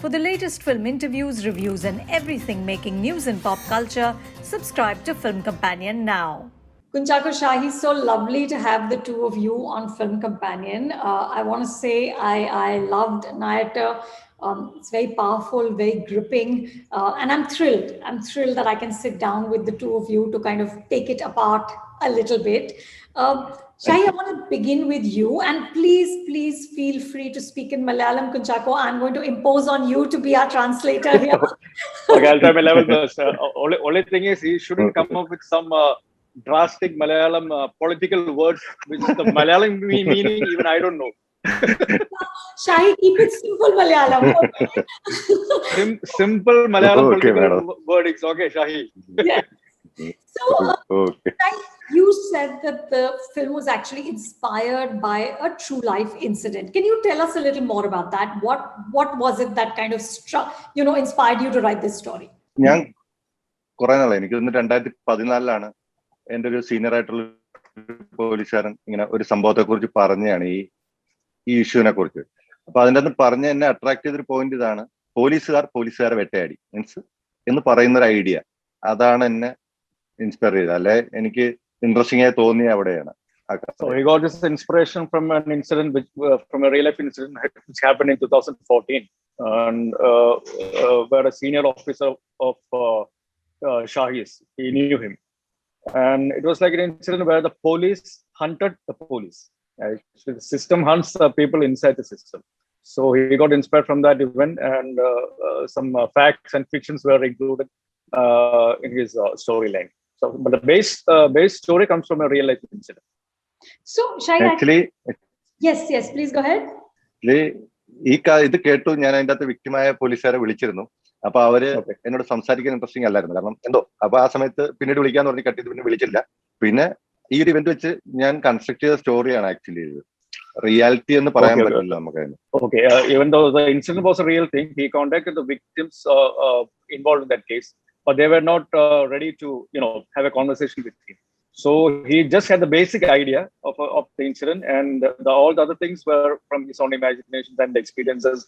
For the latest film interviews, reviews, and everything making news in pop culture, subscribe to Film Companion now. Kunchako, Shahi, so lovely to have the two of you on Film Companion. I want to say I loved Nayattu. It's very powerful, very gripping, and I'm thrilled. I'm thrilled that I can sit down with the two of you to kind of take it apart a little bit. Shahi, I want to begin with you, and please feel free to speak in Malayalam, Kunchako. I'm going to impose on you to be our translator here. Okay, I'll try my level best. Only thing is, he shouldn't come up with some drastic Malayalam political words, which the Malayalam meaning even I don't know. Shahi, keep it simple Malayalam. Okay? Simple Malayalam political wordings. Okay, Shahi. Yeah. So, you said that the film was actually inspired by a true life incident. Can you tell us a little more about that? What was it that kind of inspired you to write this story? ഞാൻ കുറെ നാളെ എനിക്ക് 2014 എൻ്റെ ഒരു senior ആയിട്ടുള്ള പോലീസുകാരൻ ഇങ്ങനെ ഒരു സംഭവത്തെ കുറിച്ച് പറഞ്ഞാണ് ഈ ഇഷ്യൂവിനെ കുറിച്ച്. അപ്പൊ അതിൻ്റെ അകത്ത് പറഞ്ഞ എന്നെ അട്രാക്ട് ചെയ്തൊരു പോയിന്റ് ഇതാണ്, പോലീസുകാരെ വെട്ടയാടി മീൻസ് എന്ന് പറയുന്ന ഒരു ഐഡിയ. അതാണ് എന്നെ ഇൻസ്പയർ ചെയ്തത്. അല്ലെ എനിക്ക് ഇൻട്രസ്റ്റിംഗ് ആയി തോന്നിയ അവിടെയാണ്. So he got this inspiration from an incident from a real life incident which happened in 2014, and where a senior officer of Shahi's, he knew him, and it was like an incident where the police hunted the police. Actually, the system hunts people inside the system. So he got inspired from that event, and some facts and fictions were included in his storyline. So, but the base story comes from a real life incident. So, Shahi, actually, yes, please go ahead. ഇത് കേട്ടു ഞാൻ അതിൻ്റെ അകത്ത് വിക്ടിമായ പോലീസുകാരെ വിളിച്ചിരുന്നു. അപ്പൊ അവര് എന്നോട് സംസാരിക്കാൻ ഇൻട്രസ്റ്റിംഗ് അല്ലായിരുന്നു, കാരണം എന്തോ അപ്പൊ ആ സമയത്ത് പിന്നീട് വിളിക്കാന്ന് പറഞ്ഞ് കട്ട് ചെയ്ത് പിന്നെ വിളിച്ചില്ല. പിന്നെ ഈ ഒരു ഇവന്റ് വെച്ച് ഞാൻ കൺസ്ട്രക്ട് ചെയ്ത സ്റ്റോറിയാണ് ആക്ച്വലി ഇത്. റിയാലിറ്റി എന്ന് പറയാൻ പറ്റില്ല നമുക്ക്. Okay, even though the incident was a real thing, he contacted the victims involved in that case, but they were not ready to have a conversation with him. So he just had the basic idea of the incident, and all the other things were from his own imaginations and experiences,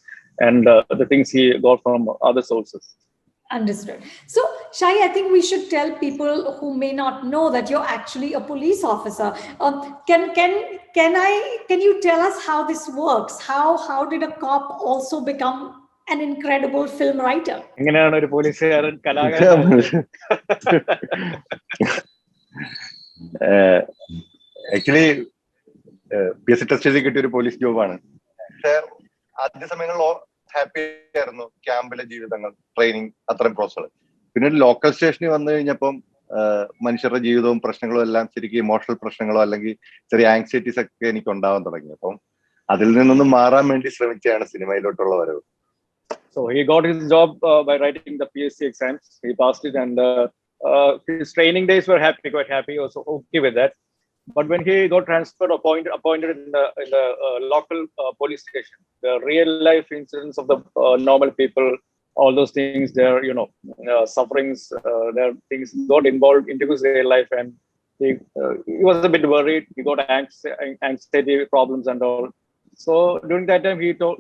and the things he got from other sources. Understood. So, Shahi, I think we should tell people who may not know that you're actually a police officer. Can you tell us how this works? How did a cop also become an incredible film writer? എങ്ങനെയാണ് ഒരു പോലീസുകാരൻ കലാകാരൻ? Actually PSC test ചെയ്ത് കിട്ടിയ ഒരു police ജോബാണ്. ആദ്യ സമയങ്ങളിൽ happy ആയിരുന്നു, ക്യാമ്പിലെ ജീവിതങ്ങൾ, ട്രെയിനിങ്, അത്രയും പ്രോസസ്സുകൾ. പിന്നെ ലോക്കൽ സ്റ്റേഷനിൽ വന്നു കഴിഞ്ഞപ്പം മനുഷ്യരുടെ ജീവിതവും പ്രശ്നങ്ങളും എല്ലാം ശരിക്കും ഇമോഷണൽ പ്രശ്നങ്ങളോ അല്ലെങ്കിൽ ചെറിയ ആങ്സൈറ്റീസ് ഒക്കെ എനിക്ക് ഉണ്ടാവാൻ തുടങ്ങി. അപ്പം അതിൽ നിന്നൊന്നും മാറാൻ വേണ്ടി ശ്രമിച്ചാണ് സിനിമയിലോട്ടുള്ള വരവ്. So he got his job by writing the PSC exams. He passed it, and his training days were quite happy. He was okay with that. But when he got transferred, appointed in the local police station, the real life incidents of the normal people, all those things, their sufferings, their things got involved into his real life, and he was a bit worried. He got anxiety problems and all. So during that time, he thought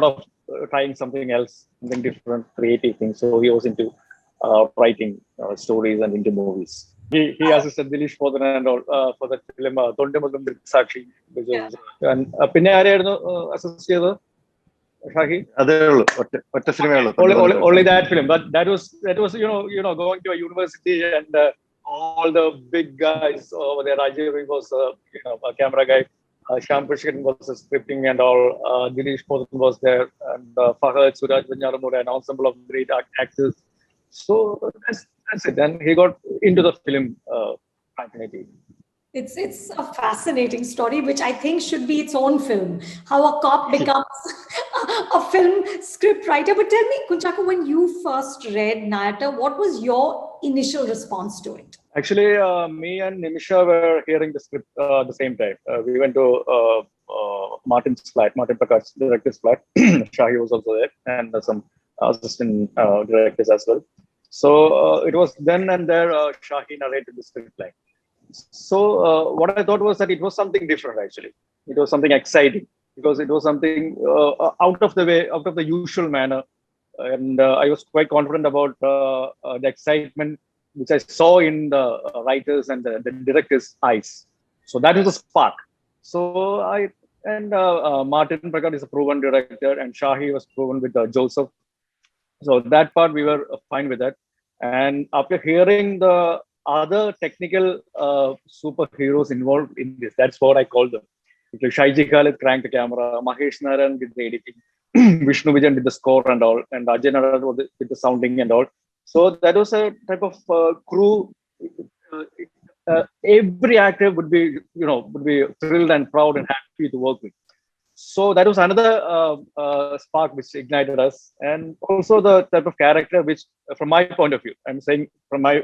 of trying something else, something different, creative things. So he was into writing stories and into movies. He assisted Dilish Podan and all for that film Thondemagam Sakshi. And പിന്നെ ആരെയായിരുന്നു assist ചെയ്തത്? Shahi? അതേ ഉള്ളൂ, ഒറ്റ സിനിമയുള്ളൂ. Only that film, but that was going to a university, and all the big guys over there. Rajiv was a camera guy. Shyam Pushkin was scripting and all. Dilish Podan was there, and Fahad, Suraj Banjaramura, an ensemble of great actors. So that's it. And he got into the film fascinating. It's a fascinating story, which I think should be its own film. How a cop becomes a film script writer. But tell me, Kunchako, when you first read Nayattu, what was your initial response to it? Actually, me and Nimisha were hearing the script at the same time. We went to Martin Prakash's director's flat. Shahi was also there, and some assistant directors as well. So it was then and there Shahi narrated the script line. So what I thought was that it was something different. Actually, it was something exciting. because it was something out of the way, out of the usual manner. And I was quite confident about the excitement which I saw in the writers and the director's eyes. So that was a spark. So Martin Prakat is a proven director, and Shahi was proven with Joseph. So that part we were fine with that. And after hearing the other technical superheroes involved in this, that's what I call them. Because Shaiji Khalid cranked the camera, Mahesh Naran did the editing, Vishnu Vijan did the score and all, and Ajay Naran did the sounding and all. So that was a type of crew. Every actor would be, would be thrilled and proud and happy to work with. So that was another spark which ignited us, and also the type of character which, from my point of view, I'm saying from my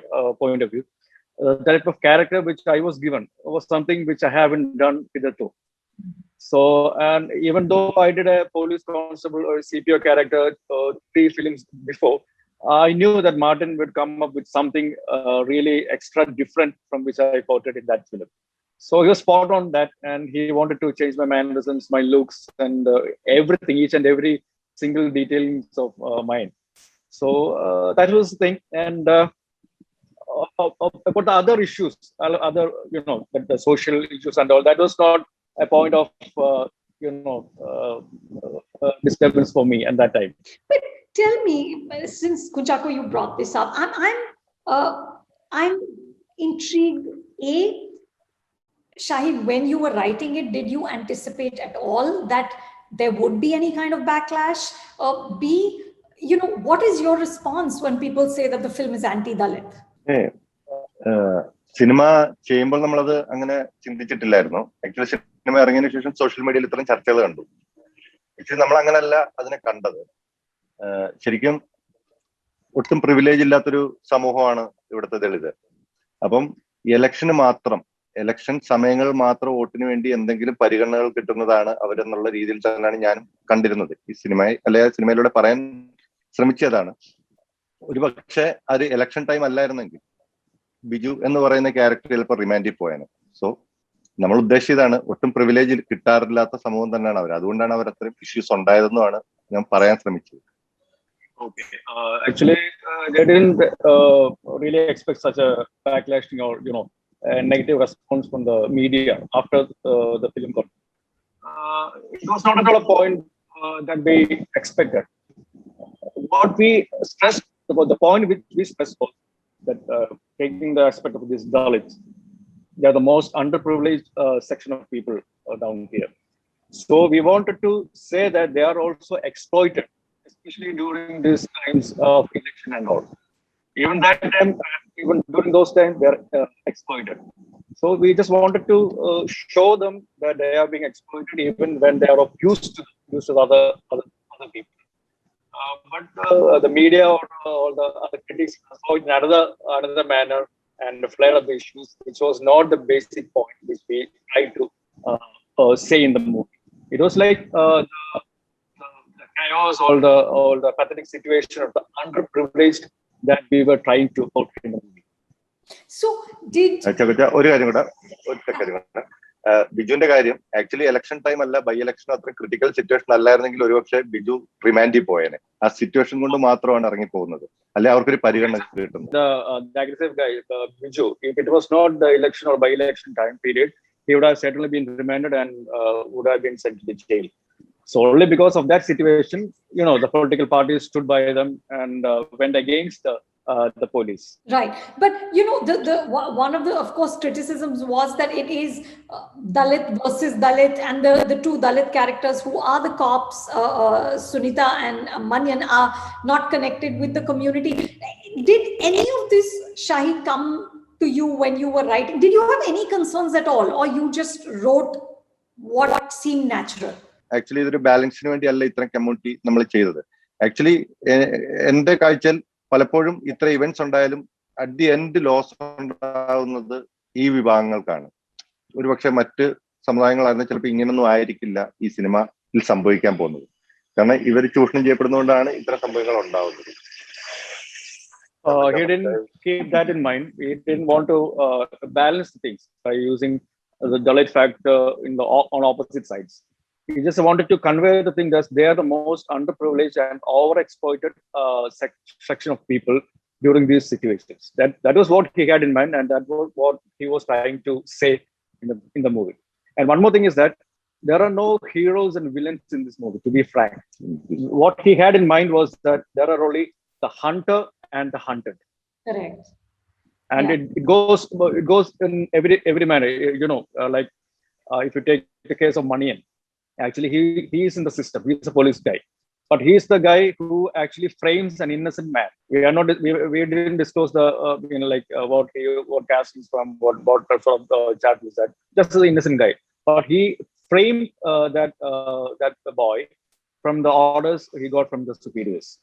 point of view, the type of character which I was given was something which I haven't done hitherto. So, and even though I did a police constable or CPO character 3 films before, I knew that Martin would come up with something really extra different from which I portrayed in that film. So he was spot on that, and he wanted to change my mannerisms, my looks, and everything, each and every single details of mine. So that was the thing. And about the other issues, other, the social issues and all, that was not a point of, disturbance for me at that time. But tell me, since Kunchako, you brought this up, I'm intrigued. Shahi, when you were writing it, did you anticipate at all that there would be any kind of backlash? B, what is your response when people say that the film is anti-Dalit? Cinema ചെയ്യുമ്പോൾ നമ്മളത് അങ്ങനെ ചിന്തിച്ചിട്ടില്ലായിരുന്നു. Actually cinema ഇറങ്ങിയതിനു ശേഷം social മീഡിയയിൽ ഇത്രയും ചർച്ചകൾ കണ്ടു. Actually നമ്മൾ അങ്ങനല്ല അതിനെ കണ്ടത്. ശരിക്കും ഒട്ടും പ്രിവിലേജ് ഇല്ലാത്തൊരു സമൂഹമാണ് ഇവിടുത്തെ ദളിത്. അപ്പം ഇലക്ഷൻ സമയങ്ങൾ മാത്രം വോട്ടിന് വേണ്ടി എന്തെങ്കിലും പരിഗണനകൾ കിട്ടുന്നതാണ് അവരെന്നുള്ള രീതിയിൽ തന്നെയാണ് ഞാനും കണ്ടിരുന്നത്. ഈ സിനിമയിലൂടെ പറയാൻ ശ്രമിച്ചതാണ്. ഒരുപക്ഷെ അത് ഇലക്ഷൻ ടൈം അല്ലായിരുന്നെങ്കിൽ ബിജു എന്ന് പറയുന്ന ക്യാരക്ടർ ചിലപ്പോൾ റിമാൻഡിൽ പോയാണ്. സോ നമ്മൾ ഉദ്ദേശിച്ചതാണ്, ഒട്ടും പ്രിവിലേജ് കിട്ടാറില്ലാത്ത സമൂഹം തന്നെയാണ് അവർ. അതുകൊണ്ടാണ് അവർ അത്രയും ഇഷ്യൂസ് ഉണ്ടായതെന്നുമാണ് ഞാൻ പറയാൻ ശ്രമിച്ചത്. Okay. Actually, they didn't really expect such a backlash or a negative response from the media after the film got. It was not at all a point that we expected. What we stressed about, the point which we stressed was that taking the aspect of this Dalits, they are the most underprivileged section of people down here. So we wanted to say that they are also exploited, especially during these times of election and all. Even that time, even during those times, they are exploited. So we just wanted to show them that they are being exploited even when they are of use to other people. But the media or the other critics saw it in another manner and flare up the issues, which was not the basic point which we tried to say in the movie. It was like the chaos or the pathetic situation of the underprivileged that we were trying to portray in the movie. So did ഒരു കാര്യം കൂടെ, ബിജുവിന്റെ കാര്യം, actually election time അല്ല, by election അത്ര critical situation അല്ലായിരുന്നെങ്കിൽ ഒരുപക്ഷെ ബിജു റിമാൻഡിൽ പോയേനെ. ആ സിറ്റുവേഷൻ കൊണ്ട് മാത്രമാണ് ഇറങ്ങി പോകുന്നത്, അല്ലെ അവർക്കൊരു പരിഗണന കിട്ടുന്നത്. The aggressive guy, Biju, if it was not the election or by election time period, he would have certainly been remanded and would have been sent to the jail. So only because of that situation, the political parties stood by them and went against the police. Right. But, the one of the, of course, criticisms was that it is Dalit versus Dalit, and the two Dalit characters who are the cops, Sunita and Manyan, are not connected with the community. Did any of this, Shahi, come to you when you were writing? Did you have any concerns at all, or you just wrote what seemed natural? Actually ഇതൊരു ബാലൻസിന് വേണ്ടിയല്ല ഇത്രയും community നമ്മൾ ചെയ്തത്. Actually എന്റെ കാഴ്ചയിൽ പലപ്പോഴും ഇത്ര events ഉണ്ടായാലും അറ്റ് ദി എൻഡ് ലോസ് ഉണ്ടാകുന്നത് ഈ വിഭാഗങ്ങൾക്കാണ്. ഒരുപക്ഷെ മറ്റ് സമുദായങ്ങളായിരുന്നു ചിലപ്പോൾ ഇങ്ങനൊന്നും ആയിരിക്കില്ല ഈ സിനിമയിൽ സംഭവിക്കാൻ പോകുന്നത്. കാരണം ഇവർ ചൂഷണം ചെയ്യപ്പെടുന്നതുകൊണ്ടാണ് ഇത്തരം സംഭവങ്ങൾ ഉണ്ടാവുന്നത്. He didn't keep that in mind. He didn't want to balance things by using the Dalit factor on opposite sides. He just wanted to convey the thing that they are the most underprivileged and overexploited section of people during these situations. That was what he had in mind, and that was what he was trying to say in the movie. And one more thing is that there are no heroes and villains in this movie. To be frank, what he had in mind was that there are only the hunter and the hunted. Correct. And Yeah. it goes in every manner. Like if you take the case of Manian, actually he is in the system. He's a police guy, but he's the guy who actually frames an innocent man. We didn't disclose the what caste he's from, what sort of chat is that. Just an innocent guy, but he framed that the boy from the orders he got from the superiors.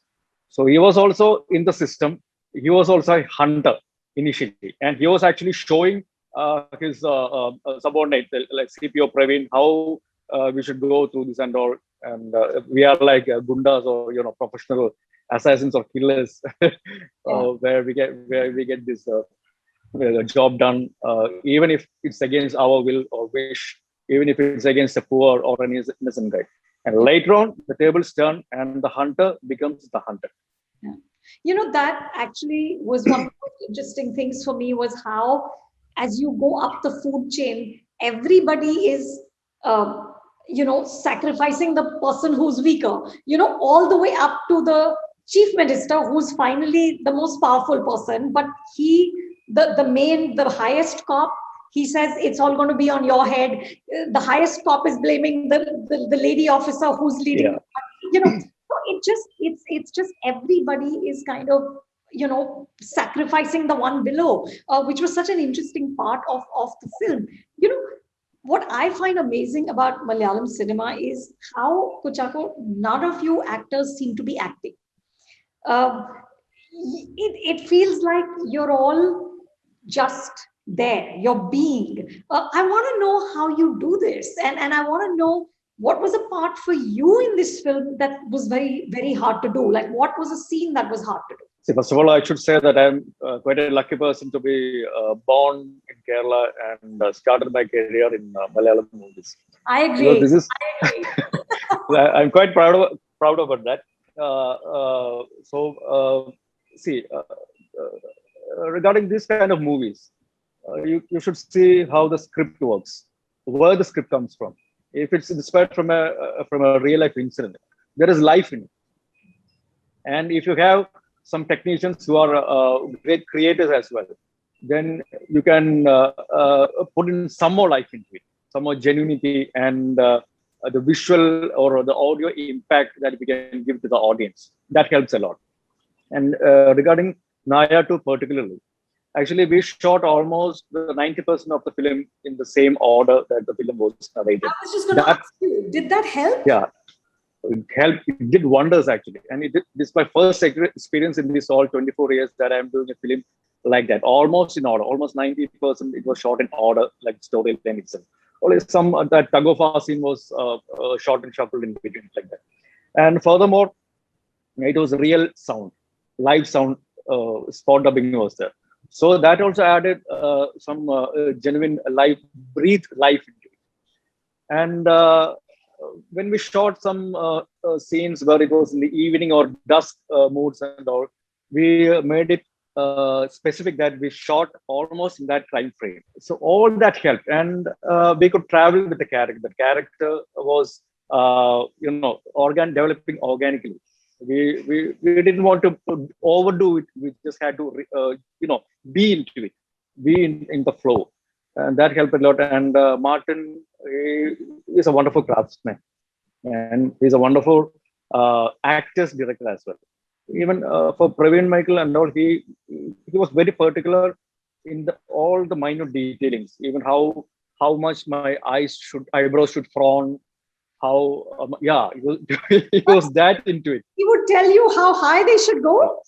So he was also in the system. He was also a hunter initially, and he was actually showing his subordinate, like CPO Praveen, how we should go through this and all. And we are like gundas or professional assassins or killers, where we get this job done, even if it's against our will or wish, even if it's against a poor or an innocent guy. And later on, the tables turn, and the hunter becomes the hunter. Yeah. That actually was one of the most interesting things for me, was how, as you go up the food chain, everybody is, sacrificing the person who's weaker, all the way up to the chief minister, who's finally the most powerful person. But the highest cop, he says it's all going to be on your head. The highest cop is blaming the lady officer who's leading. Yeah. So it's just everybody is kind of sacrificing the one below, which was such an interesting part of the film. What I find amazing about Malayalam cinema is how, Kunchako, none of you actors seem to be acting. It feels like you're all just there, you're being. I want to know how you do this, and I want to know what was a part for you in this film that was very, very hard to do. Like, what was a scene that was hard to do? See, first of all, I should say that I'm quite a lucky person to be born in Kerala and started my career in Malyalam movies. I agree. Because this is, I'm quite proud about that. See, regarding this kind of movies, you should see how the script works, where the script comes from. If it's inspired from a real life incident, there is life in it. And if you have some technicians who are great creators as well, then you can put in some more life into it, some more genuinity, and the visual or the audio impact that we can give to the audience. That helps a lot. And regarding Nayattu particularly, actually, we shot almost 90% of the film in the same order that the film was narrated. I was just going to ask you, did that help? Yeah, it helped. It did wonders actually, and this is my first experience in this all 24 years that I'm doing a film like that, almost in order. Almost 90% it was shot in order, like storyline itself. Only some that tug of war scene was shot and shuffled in between like that. And furthermore, it was real sound, live sound. Spot dubbing was there. So that also added some genuine breathe life into it. And when we shot some scenes where it was in the evening or dusk moods and all, we made it specific that we shot almost in that time frame. So all that helped, and we could travel with the character. The character was, developing organically. We didn't want to overdo it. We just had to, be into it, be in the flow, and that helped a lot. And Martin is a wonderful craftsman, and he's a wonderful actors director as well. Even for Praveen Michael and all, he was very particular in all the minute detailings, even how much my eyebrows should frown. He was that into it. He would tell you how high they should go?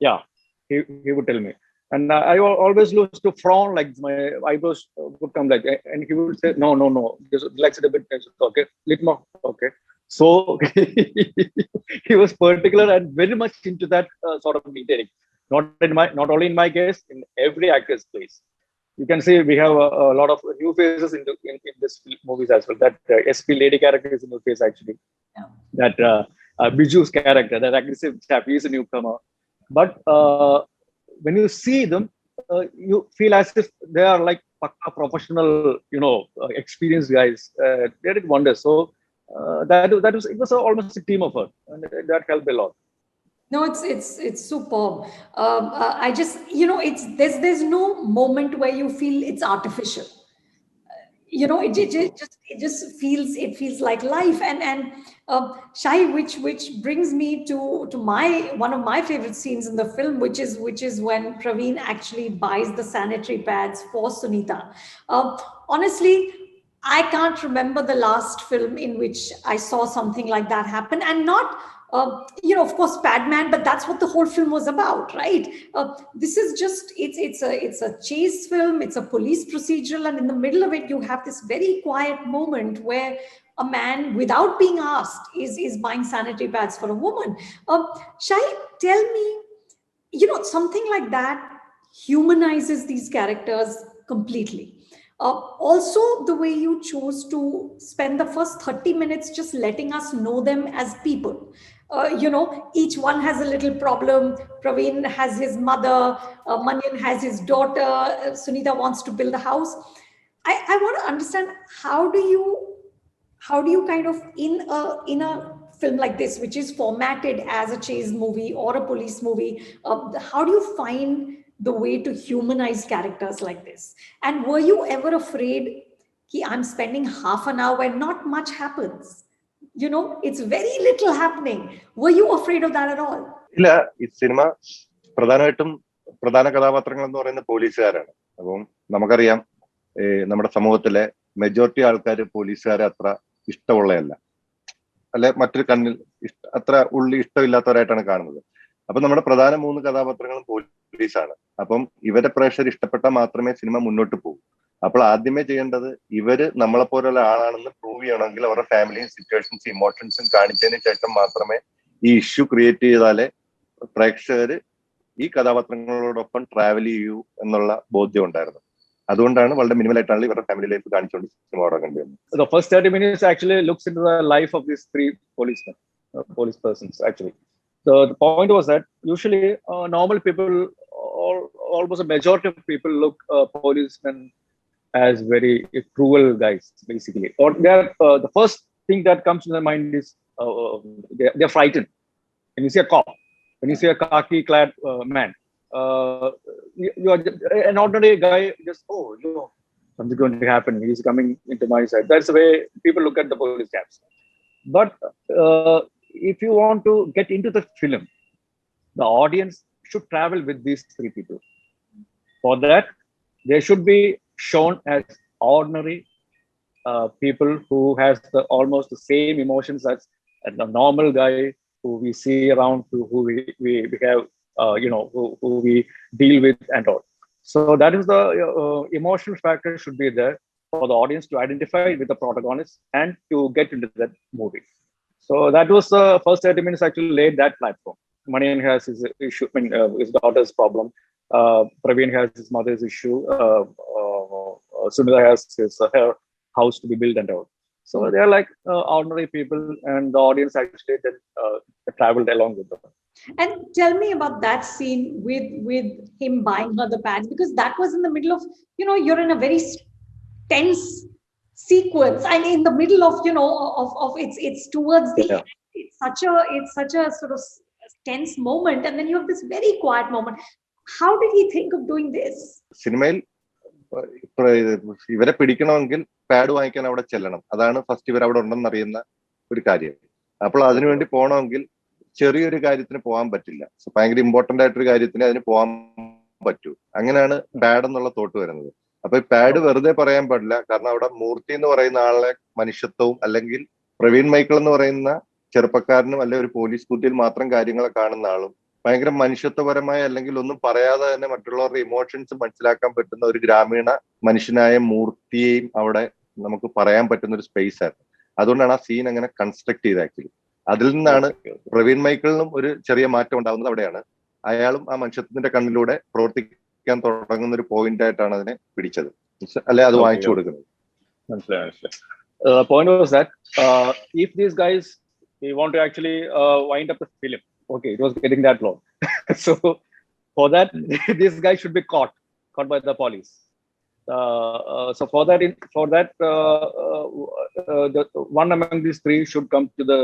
Yeah, he would tell me. And I always used to frown, like my eyebrows would come like, and he would say, no, just relax it a bit. Okay, little more. Okay. So he was particular and very much into that sort of detailing. Not only in my case, in every actor's place. You can see we have a lot of new faces in this movies as well. That SP lady character is a new face actually. Yeah. That Biju's character, that aggressive chap, he is a newcomer. But when you see them, you feel as if they are like professional, experienced guys. They did wonders. So that was, it was almost a team effort, and that helped a lot. No, it's superb. I just, it's there's no moment where you feel it's artificial. It just feels like life. And Shai, which brings me to my one of my favorite scenes in the film, which is when Praveen actually buys the sanitary pads for Sunita. Honestly, I can't remember the last film in which I saw something like that happen, and not, of course, Padman, but that's what the whole film was about, right? This is just it's a chase film, it's a police procedural, and in the middle of it, you have this very quiet moment where a man, without being asked, is buying sanitary pads for a woman. Shai, tell me, something like that humanizes these characters completely. Also, the way you chose to spend the first 30 minutes just letting us know them as people. Each one has a little problem. Praveen has his mother, Manyan has his daughter, Sunita wants to build a house. I want to understand, how do you kind of, in a film like this, which is formatted as a chase movie or a police movie, how do you find the way to humanize characters like this? And were you ever afraid that I'm spending half an hour where not much happens? It's very little happening. Were you afraid of that at all? ഇല്ല, ഈ cinema പ്രധാനമായിട്ടും പ്രധാന കഥാപാത്രങ്ങൾ എന്ന് പറയുന്ന പോലീസുകാരാണ്. അപ്പം നമുക്കറിയാം, നമ്മുടെ സമൂഹത്തിലെ മെജോറിറ്റി ആൾക്കാർ പോലീസുകാരെ അത്ര ഇഷ്ടമുള്ളതല്ല, അല്ലെ മറ്റൊരു കണ്ണിൽ അത്ര ഇഷ്ടമില്ലാത്തവരായിട്ടാണ് കാണുന്നത്. അപ്പൊ നമ്മുടെ പ്രധാന 3 കഥാപാത്രങ്ങളും പോലീസാണ്. അപ്പം ഇവരെ പ്രേക്ഷകർ ഇഷ്ടപ്പെട്ടാൽ മാത്രമേ സിനിമ മുന്നോട്ട് പോകും. അപ്പോൾ ആദ്യമേ ചെയ്യേണ്ടത്, ഇവര് നമ്മളെ പോലുള്ള ആളാണെന്ന് പ്രൂവ് ചെയ്യണമെങ്കിൽ അവരുടെ ഫാമിലിയും സിറ്റുവേഷൻസും ഇമോഷൻസും കാണിച്ചതിന് ശേഷം മാത്രമേ ഈ ഇഷ്യൂ ക്രിയേറ്റ് ചെയ്താലേ പ്രേക്ഷകർ ഈ കഥാപാത്രങ്ങളോടൊപ്പം ട്രാവൽ ചെയ്യൂ എന്നുള്ള ബോധ്യം ഉണ്ടായിരുന്നു. അതുകൊണ്ടാണ് വളരെ മിനിമലായിട്ടാണ് ഇവരുടെ ഫാമിലി ലൈഫ് കാണിച്ചുകൊണ്ട് സിനിമ തുടങ്ങേണ്ടി വന്നത്. The first 30 minutes actually looks into the life of these 3 policemen, police persons actually. So the point was that usually normal people, almost a majority of people look policemen as very cruel guys, basically. Or the first thing that comes to their mind is they're frightened. When you see a cop, when you see a khaki-clad man, you are an ordinary guy. Just something's going to happen. He's coming into my side. That's the way people look at the police chaps. But if you want to get into the film, the audience should travel with these 3 people. For that, they should be shown as ordinary people who has almost the same emotions as the normal guy who we see around, who we have, who we deal with and all. So that is the emotional factor should be there for the audience to identify with the protagonist and to get into that movie. So that was the first 30 minutes actually laid that platform. Manian has his issue, his daughter's problem. Praveen has his mother's issue. Sunita has her house to be built and all. So they are like ordinary people, and the audience actually then traveled along with them. And tell me about that scene with him buying her the pads, because that was in the middle of, you're in a very tense sequence, and in the middle of, of it's towards the end. It's such a sort of tense moment, and then you have this very quiet moment. How did he think of doing this? സിനിമയിൽ ഇവരെ പിടിക്കണമെങ്കിൽ pad വാങ്ങിക്കാൻ അവിടെ ചെല്ലണം. അതാണ് first ഇവർ അവിടെ ഉണ്ടെന്ന് അറിയുന്ന ഒരു കാര്യം. അപ്പോൾ അതിനുവേണ്ടി പോകണമെങ്കിൽ ചെറിയൊരു കാര്യത്തിന് പോകാൻ പറ്റില്ല. ഭയങ്കര ഇമ്പോർട്ടന്റ് ആയിട്ടൊരു കാര്യത്തിന് അതിന് പോകാൻ പറ്റൂ. അങ്ങനെയാണ് പാഡ് എന്നുള്ള തോട്ട് വരുന്നത്. അപ്പൊ ഈ പാഡ് വെറുതെ പറയാൻ പാടില്ല. കാരണം അവിടെ മൂർത്തി എന്ന് പറയുന്ന ആളെ മനുഷ്യത്വവും, അല്ലെങ്കിൽ പ്രവീൺ മൈക്കിൾ എന്ന് പറയുന്ന ചെറുപ്പക്കാരനും, അല്ലെങ്കിൽ ഒരു പോലീസ് ബുദ്ധിയിൽ മാത്രം കാര്യങ്ങളെ കാണുന്ന ആളും, ഭയങ്കര മനുഷ്യത്വപരമായ അല്ലെങ്കിൽ ഒന്നും പറയാതെ തന്നെ മറ്റുള്ളവരുടെ ഇമോഷൻസ് മനസ്സിലാക്കാൻ പറ്റുന്ന ഒരു ഗ്രാമീണ മനുഷ്യനായ മൂർത്തിയെയും അവിടെ നമുക്ക് പറയാൻ പറ്റുന്ന ഒരു സ്പേസ് ആയിരുന്നു. അതുകൊണ്ടാണ് ആ സീൻ അങ്ങനെ കൺസ്ട്രക്ട് ചെയ്ത് ആക്ച്വലി. അതിൽ നിന്നാണ് പ്രവീൺ മൈക്കിളിനും ഒരു ചെറിയ മാറ്റം ഉണ്ടാവുന്നത്. അവിടെയാണ് അയാളും ആ മനുഷ്യത്വത്തിന്റെ കണ്ണിലൂടെ പ്രവർത്തിക്കാൻ ചോദിക്കാൻ തുടങ്ങുന്ന ഒരു പോയിന്റ് ആയിട്ടാണ് അതിനെ പിടിച്ചത്, അല്ലെ അത് വാങ്ങിച്ചു കൊടുക്കുന്നത്. Point was that if these guys they want to actually wind up the film, okay, it was getting that long. So for that, this guy should be caught by the police. So for that, the one among these three should come to the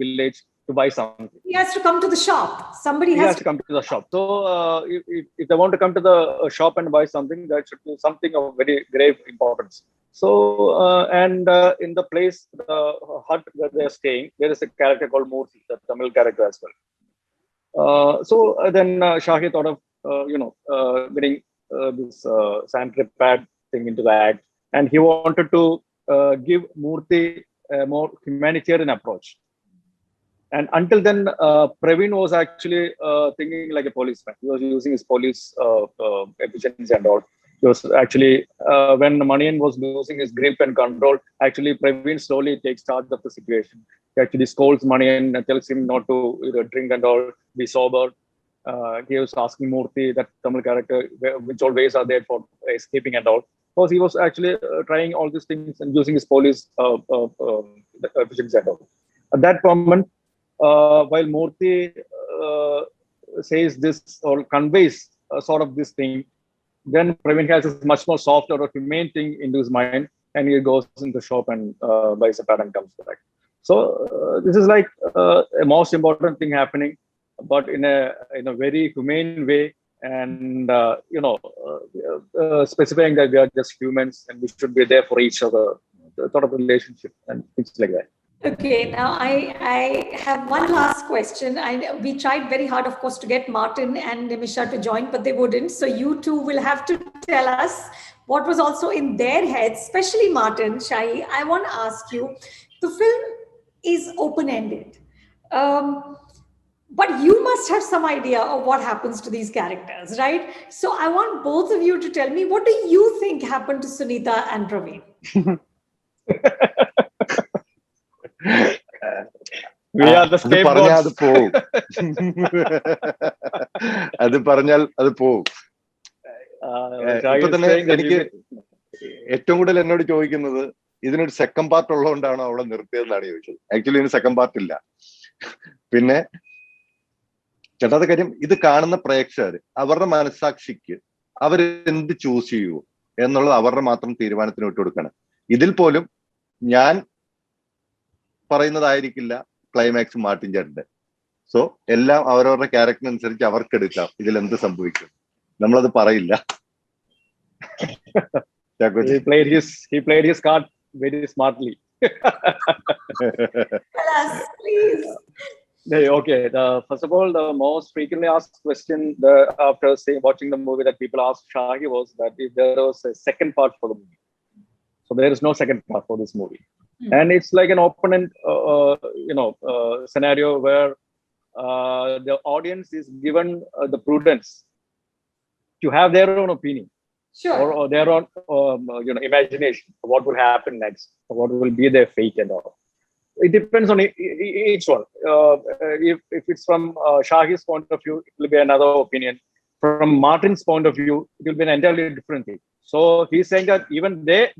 village to buy something. He has to come to the shop. Somebody has to come to the shop. So if they want to come to the shop and buy something, that should be something of very grave importance. So and in the place, the hut where they are staying, there is a character called Murthy, the Tamil character as well. So then Shahi thought of getting this sanitary pad thing into the act, and he wanted to give Murthy a more humanitarian approach. And until then, Praveen was actually thinking like a policeman. He was using his police efficiency and all. He was actually, when Manian was losing his grip and control, actually Praveen slowly takes charge of the situation. He actually scolds Manian and tells him not to drink and all, be sober. He was asking Murthy, that Tamil character, which all ways are there for escaping and all. Because he was actually trying all these things and using his police efficiency and all. At that moment, while Murthy says this or conveys sort of this thing, then Praveen has a much more soft or a humane thing into his mind, and he goes in the shop and buys a pad and comes back. So this is like a most important thing happening, but in a very humane way, and specifying that we are just humans and we should be there for each other, sort of relationship and things like that. Okay, now I have one last question. We tried very hard, of course, to get Martin and Nimisha to join, but they wouldn't. So you two will have to tell us what was also in their heads, especially Martin. Shahi, I want to ask you, the film is open-ended. But you must have some idea of what happens to these characters, right? So I want both of you to tell me, what do you think happened to Sunita and Praveen? We are the പറഞ്ഞാൽ അത് scapegoats. പോവും. അത് പറഞ്ഞാൽ അത് പോവും. Shahi ഇപ്പൊ is തന്നെ saying that എനിക്ക് ഏറ്റവും കൂടുതൽ എന്നോട് ചോദിക്കുന്നത്, ഇതിനൊരു സെക്കൻഡ് പാർട്ട് ഉള്ളതുകൊണ്ടാണോ അവിടെ നിർത്തിയതെന്നാണ് ചോദിച്ചത്. ആക്ച്വലി ഇതിന് സെക്കൻഡ് പാർട്ട് ഇല്ല. പിന്നെ ചേട്ടാത്ത കാര്യം, ഇത് കാണുന്ന പ്രേക്ഷകർ അവരുടെ മനസ്സാക്ഷിക്ക് അവരെന്ത് ചൂസ് ചെയ്യൂ എന്നുള്ളത് അവരുടെ മാത്രം തീരുമാനത്തിന് വിട്ടുകൊടുക്കണം. ഇതിൽ പോലും ഞാൻ പറയുന്നതായിരിക്കില്ല ക്ലൈമാക്സ് മാർട്ടിൻ ചേട്ടന്റെ. സോ എല്ലാം അവരവരുടെ ക്യാരക്ടറിനനുസരിച്ച് അവർക്ക് എടുക്കാം ഇതിൽ എന്ത് സംഭവിക്കും, നമ്മളത് പറയില്ല. He played his card very smartly. Tell us, please. Okay. First of all, the most frequently asked question after watching the movie that people asked Shahi was that if there was a second part for the movie. So there is no second part for this movie. And it's like an open-end, scenario where the audience is given the prudence to have their own opinion, Sure. or their own, imagination. What will happen next? What will be their fate and all. It depends on each one. If it's from Shahi's point of view, it will be another opinion. From Martin's point of view, it will be an entirely different thing. So he's saying that even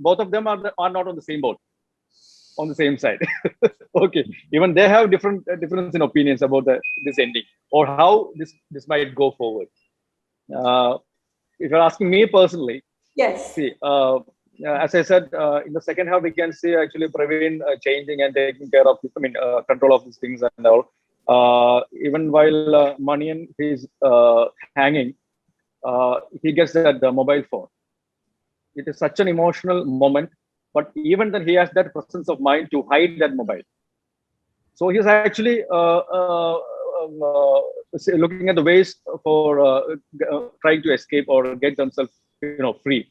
both of them are not on the same boat, on the same side. Okay, even they have difference in opinions about this ending or how this might go forward. If you're asking me personally, Yes. see, as I said, in the second half we can see actually Praveen changing and taking care of, control of these things and all. Even while Manian is hanging, he gets that mobile phone. It is such an emotional moment, but even then he has that presence of mind to hide that mobile. So he's actually looking at the ways for trying to escape or get themselves, free.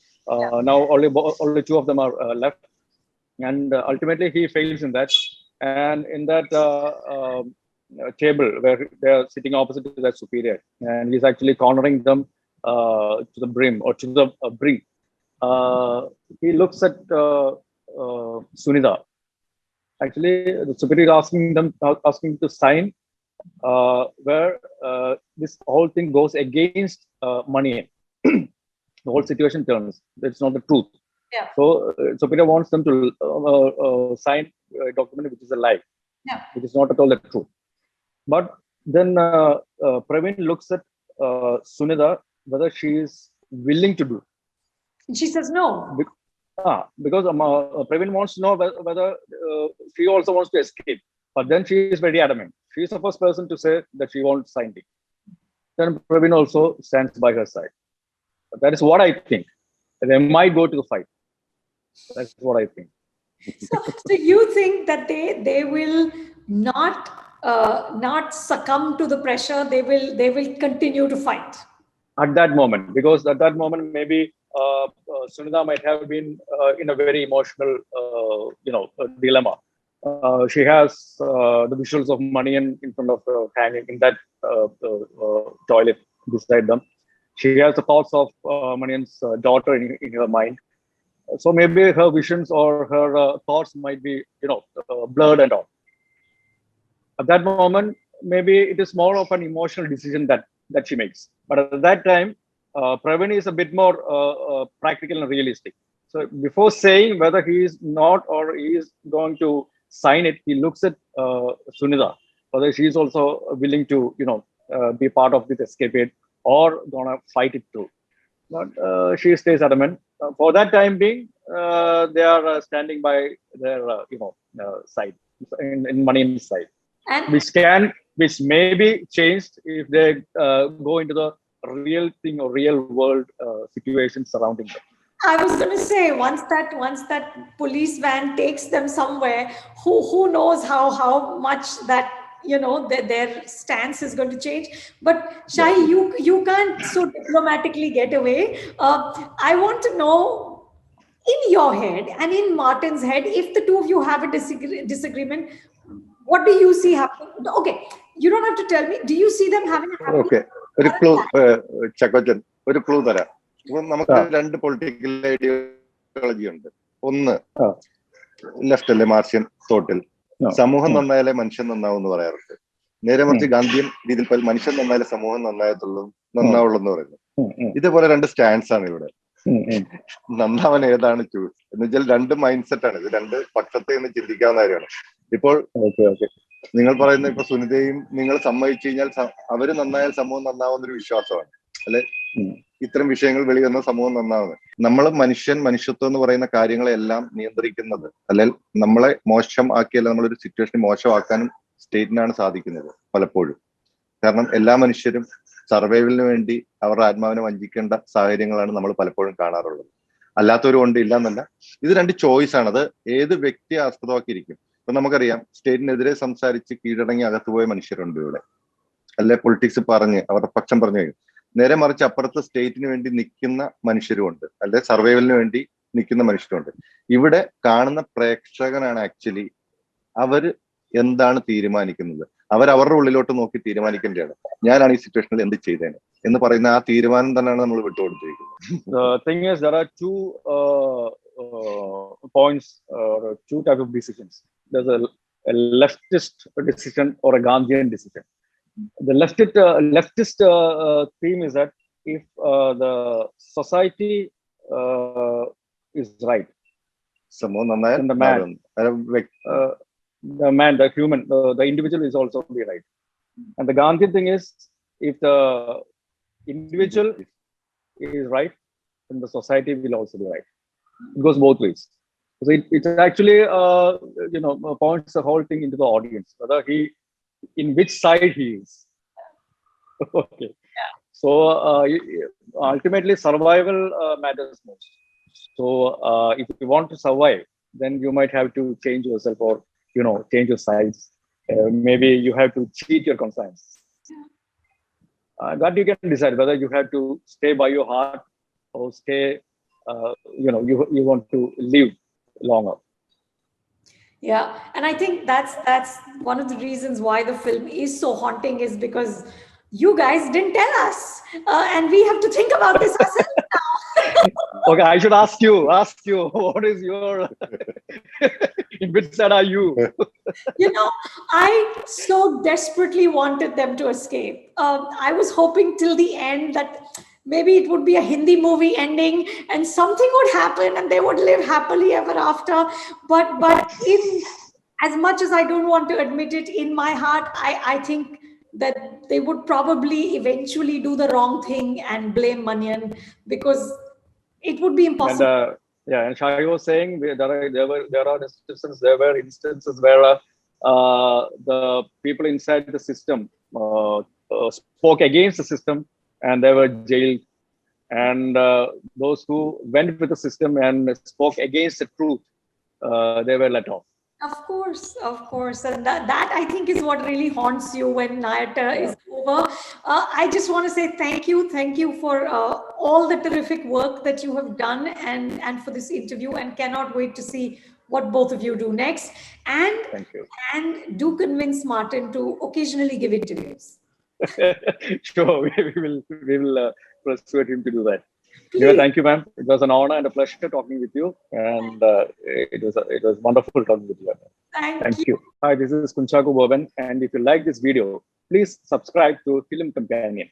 Now only two of them are left, and ultimately he fails in that. And in that table where they are sitting opposite to their superior, and he's actually cornering them to the brim or to the brink. He looks at Sunita. Actually, the superior asking to sign, where this whole thing goes against money. the whole situation turns. It's not the truth. Yeah. So Superior wants them to sign a document which is a lie, which is not at all the truth. But then Praveen looks at Sunitha whether she is willing to do. And she says no. Because Praveen wants to know whether she also wants to escape. But then she is very adamant. She is the first person to say that she won't sign it. Then Praveen also stands by her side. That is what I think. They might go to the fight. That's what I think. So you think that they will not succumb to the pressure? They will continue to fight At that moment, because at that moment maybe Sunitha might have been in a very emotional, dilemma. She has the visuals of Manian in front of her hanging in that toilet beside them. She has the thoughts of Manian's daughter in her mind. So maybe her visions or her thoughts might be, blurred and all. At that moment, maybe it is more of an emotional decision that she makes. But at that time, Praveen is a bit more practical and realistic. So before saying whether he is not or he is going to sign it, he looks at Sunitha, whether she is also willing to, be part of this escapade or gonna fight it through. But she stays adamant. For that time being, they are standing by their, side, in Manian's side, and which may be changed if they go into the real thing or real world situation surrounding them. I was going to say, once that police van takes them somewhere, who knows how much that their stance is going to change. But Shahi, you can't so diplomatically get away. I want to know, in your head and in Martin's head, if the two of you have a disagreement, what do you see happening? Okay, you don't have to tell me. Do you see them having a happy? Okay, ഒരു clue ചക്കോച്ചൻ, ഒരു clue തരാം. നമുക്ക് രണ്ട് political ideology ഉണ്ട്. ഒന്ന് left അല്ലെ Martian തോട്ടിൽ സമൂഹം നന്നായാലേ മനുഷ്യൻ നന്നാവും എന്ന് പറയാറുണ്ട്. നേരെ മറിച്ച് ഗാന്ധിയൻ രീതിയിൽ മനുഷ്യൻ നന്നായാലേ സമൂഹം നന്നാവുള്ളൂ എന്ന് പറയുന്നു. ഇതേപോലെ രണ്ട് സ്റ്റാൻഡ്സ് ആണ് ഇവിടെ. നന്നാവൻ ഏതാണ് ചൂസ് എന്ന് വെച്ചാൽ രണ്ട് മൈൻഡ് സെറ്റ് ആണ് ഇത്. രണ്ട് പക്ഷത്തെ നിന്ന് ചിന്തിക്കാവുന്ന കാര്യമാണ്. ഇപ്പോൾ നിങ്ങൾ പറയുന്ന ഇപ്പൊ സുനിതയും നിങ്ങൾ സമ്മതിച്ചു കഴിഞ്ഞാൽ അവര് നന്നായാൽ സമൂഹം നന്നാവുന്നൊരു വിശ്വാസമാണ് അല്ലെ? ഇത്തരം വിഷയങ്ങൾ വെളിവന്ന സമൂഹം നന്നാവുന്നത്. നമ്മൾ മനുഷ്യത്വം എന്ന് പറയുന്ന കാര്യങ്ങളെല്ലാം നിയന്ത്രിക്കുന്നത്, അല്ലെങ്കിൽ നമ്മളെ മോശം ആക്കിയല്ല നമ്മളൊരു സിറ്റുവേഷൻ മോശമാക്കാനും സ്റ്റേറ്റിനാണ് സാധിക്കുന്നത് പലപ്പോഴും. കാരണം എല്ലാ മനുഷ്യരും സർവൈവലിന് വേണ്ടി അവരുടെ ആത്മാവിനെ വഞ്ചിക്കേണ്ട സാഹചര്യങ്ങളാണ് നമ്മൾ പലപ്പോഴും കാണാറുള്ളത്. അല്ലാത്തവരും ഉണ്ട്, ഇല്ലാന്നല്ല. ഇത് രണ്ട് ചോയ്സ് ആണ്. അത് ഏത് വ്യക്തിയെ ആസ്പദമാക്കിയിരിക്കും. ഇപ്പൊ നമുക്കറിയാം, സ്റ്റേറ്റിനെതിരെ സംസാരിച്ച് കീഴടങ്ങി അകത്തുപോയ മനുഷ്യരുണ്ട് ഇവിടെ, അല്ലെ? പൊളിറ്റിക്സ് പറഞ്ഞ് അവരുടെ പക്ഷം പറഞ്ഞു കഴിഞ്ഞു. നേരെ മറിച്ച് അപ്പുറത്ത് സ്റ്റേറ്റിന് വേണ്ടി നിൽക്കുന്ന മനുഷ്യരുമുണ്ട്, അല്ലെ? സർവൈവലിന് വേണ്ടി നിൽക്കുന്ന മനുഷ്യരുണ്ട്. ഇവിടെ കാണുന്ന പ്രേക്ഷകനാണ് ആക്ച്വലി അവര് എന്താണ് തീരുമാനിക്കുന്നത്. അവരവരുടെ ഉള്ളിലോട്ട് നോക്കി തീരുമാനിക്കേണ്ടതാണ്. ഞാനാണ് ഈ സിറ്റുവേഷനിൽ എന്ത് ചെയ്തേനെ എന്ന് പറയുന്ന ആ തീരുമാനം തന്നെയാണ് നമ്മൾ വിട്ടുകൊടുത്തിരിക്കുന്നത്. Thing is, there are two points or two type of decisions. There's a leftist decision or a Gandhian decision. The leftist theme is that if the society is right, then the human, the individual is also be right. And the Gandhian thing is, if the individual is right, then the society will also be right. It goes both ways. So it actually points the whole thing into the audience, whether in which side he is. Okay. Yeah. So ultimately survival matters most. So if you want to survive, then you might have to change yourself or change your sides. Maybe you have to cheat your conscience. That you can decide whether you have to stay by your heart or stay. You want to live longer. Yeah, and I think that's one of the reasons why the film is so haunting, is because you guys didn't tell us, and we have to think about this ourselves now. Okay, I should ask you, what is your, in which side are you? I so desperately wanted them to escape. I was hoping till the end that maybe it would be a Hindi movie ending and something would happen and they would live happily ever after. But in as much as I don't want to admit it, in my heart, I think that they would probably eventually do the wrong thing and blame Manian, because it would be And impossible. yeah, and Shahi was saying there were instances where the people inside the system spoke against the system and they were jailed, and those who went with the system and spoke against the truth, they were let off. Of course. And that I think is what really haunts you when Nayattu is over. I just want to say thank you. Thank you for all the terrific work that you have done and for this interview, and cannot wait to see what both of you do next. Thank you. And do convince Martin to occasionally give interviews. Sure, we will persuade him to do that. Please. Anyway, thank you, ma'am. It was an honor and a pleasure talking with you, and it was wonderful talking with you. Thank You. Hi, this is Kunchako Boban, and if you like this video, please subscribe to Film Companion.